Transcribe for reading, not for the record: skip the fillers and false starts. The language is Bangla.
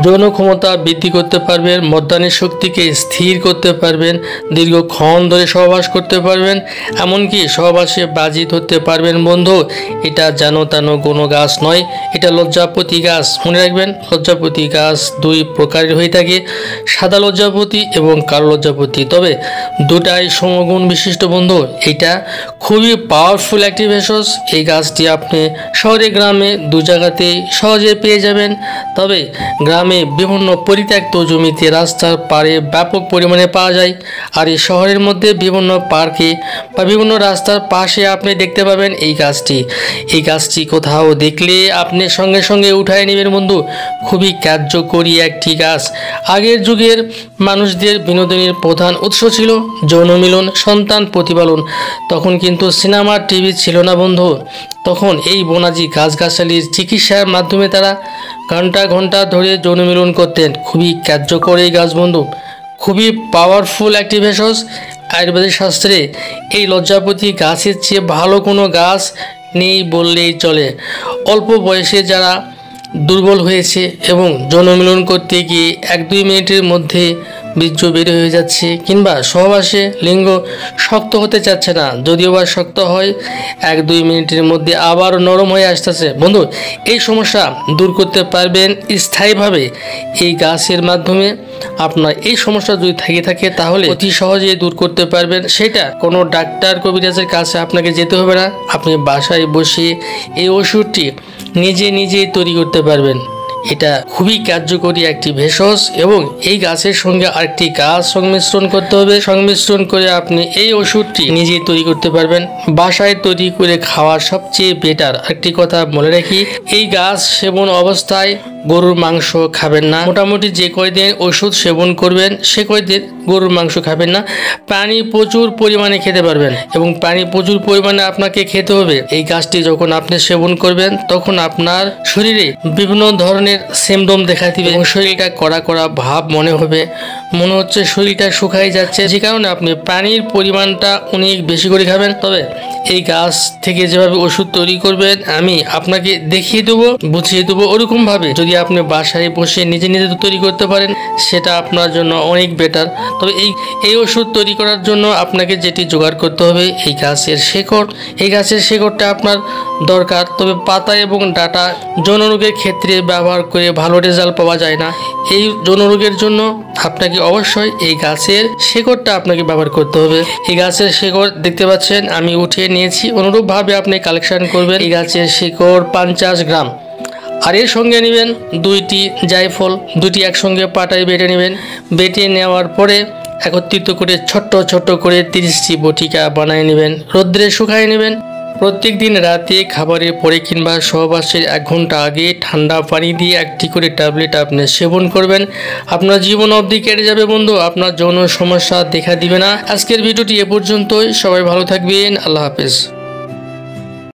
যৌন ক্ষমতা বৃদ্ধি করতে পারবেন, মর্দানি শক্তিকে স্থির করতে পারবেন, দীর্ঘক্ষণ ধরে সহবাস করতে পারবেন, এমনকি সহবাসে বাজি ধরতে পারবেন। বন্ধু, এটা জানো তানো কোনো গাছ নয়, এটা লজ্জাপতি গাছ। মনে রাখবেন, লজ্জাপতি গাছ দুই প্রকারের হয়ে থাকে, সাদা লজ্জাপতি এবং কালো লজ্জাপতি, তবে দুটাই সমগুণ বিশিষ্ট। বন্ধু, এটা খুবই পাওয়ারফুল একটি ভেষজ। এই গাছটি আপনি শহরে গ্রামে দু জায়গাতেই সহজে পেয়ে যাবেন, তবে গ্রামে বিভিন্ন পরিত্যক্ত জমিতে রাস্তার পাড়ে ব্যাপক পরিমাণে পাওয়া যায়। আর এই শহরের মধ্যে বিভিন্ন পার্কে বা বিভিন্ন রাস্তার পাশে আপনি দেখতে পাবেন এই গাছটি। এই গাছটি কোথাও দেখলে আপনি সঙ্গে সঙ্গে উঠায় নেবেন। বন্ধু, খুবই কার্যকরী একটি গাছ। আগের যুগের মানুষদের বিনোদনের প্রধান উৎস ছিল যৌন মিলন, সন্তান প্রতিপালন। তখন কিন্তু সিনেমা টিভি ছিল না বন্ধু। তখন এই বনাজি গাছগাছালির চিকিৎসার মাধ্যমে তারা ঘন্টা ঘন্টা ধরে যৌন মিলন করতেন। খুবই কার্যকর এই গাছ বন্ধু, খুবই পাওয়ারফুল একটি ভেষজ। আয়ুর্বেদিক শাস্ত্রে এই লজ্জাপতি গাছের চেয়ে ভালো কোনো গাছ নেই বললেই চলে। অল্প বয়সে যারা দুর্বল হয়েছে এবং যৌন মিলন করতে গিয়ে 1-2 মিনিটের মধ্যে বীর্য বের হয়ে যাচ্ছে, কিংবা সহবাসে লিঙ্গ শক্ত হতে চাচ্ছে না, যদিও বা শক্ত হয় 1-2 মিনিটের মধ্যে আবার নরম হয়ে আসতেছে, বন্ধু এই সমস্যা দূর করতে পারবেন স্থায়ীভাবে এই গাছের মাধ্যমে। আপনার এই সমস্যা যদি থেকে থাকে তাহলে অতি সহজেই দূর করতে পারবেন। সেটা কোনো ডাক্তার কবিরাজের কাছে আপনাকে যেতে হবে না, আপনি বাসায় বসে এই ওষুধটি নিজেই তৈরি করতে পারবেন। এটা খুবই কার্যকরী একটি ভেষজ এবং এই গাছের সঙ্গে আরেকটি গাছ সংমিশ্রণ করতে হবে। সংমিশ্রণ করে আপনি এই ওষুধটি নিজেই তৈরি করতে পারবেন। বাসায় তৈরি করে খাওয়া সবচেয়ে বেটার। একটি কথা বলে রাখি, এই গাছ সেবন অবস্থায় গরুর মাংস খাবেন না। মোটামুটি যে কয়দিন ওষুধ সেবন করবেন সে কয়দিন গরুর মাংস খাবেন না। পানি প্রচুর পরিমাণে খেতে পারবেন এবং পানি প্রচুর পরিমাণে আপনাকে খেতে হবে। এই গাছটি যখন আপনি সেবন করবেন তখন আপনার শরীরে বিভিন্ন ধরনের সিমটম দেখা দিবে এবং শরীরটা কড়া কড়া ভাব মনে হবে, মনে হচ্ছে শরীরটা শুকাই যাচ্ছে, যে কারণে আপনি পানির পরিমাণটা অনেক বেশি করে খাবেন। তবে এই গাছ থেকে যেভাবে ওষুধ তৈরি করবেন আমি আপনাকে দেখিয়ে দেবো, বুঝিয়ে দেবো, ওরকমভাবে যদি আপনি বাসায় বসে নিজে তৈরি করতে পারেন সেটা আপনার জন্য অনেক বেটার। তবে এই ওষুধ তৈরি করার জন্য আপনাকে যেটি জোগাড় করতে হবে এই গাছের শেকড়। এই গাছের শেকড়টা আপনার দরকার, তবে পাতা এবং ডাঁটা যৌন রোগের ক্ষেত্রে ব্যবহার করে ভালো রেজাল্ট পাওয়া যায় না। এই যৌন রোগের জন্য আপনাকে অবশ্যই এই গাছের শেকড়টা আপনাকে ব্যবহার করতে হবে। এই গাছের শেকড় দেখতে পাচ্ছেন আমি উঠিয়ে নিয়েছি, অনুরূপভাবে আপনি কালেকশন করবেন। এই গাছের শেকড় 50 গ্রাম, আর এর সঙ্গে নেবেন 2টি জায়ফল, 2টি একসঙ্গে পাটায় বেটে নেবেন। বেটে নেওয়ার পরে একত্রিত করে ছোট্ট করে 30টি বটিকা বানিয়ে নেবেন, রোদ্রে শুকায় নেবেন। প্রত্যেক দিন রাতে খাবারের পরে কিংবা সহবাসের 1 ঘন্টা আগে ঠান্ডা পানি দিয়ে 1টি করে ট্যাবলেট আপনি সেবন করবেন। আপনার জীবন অবধি কেটে যাবে বন্ধু, আপনার যৌন সমস্যা দেখা দিবে না। আজকের ভিডিওটি এ পর্যন্তই, সবাই ভালো থাকবেন, আল্লাহ হাফেজ।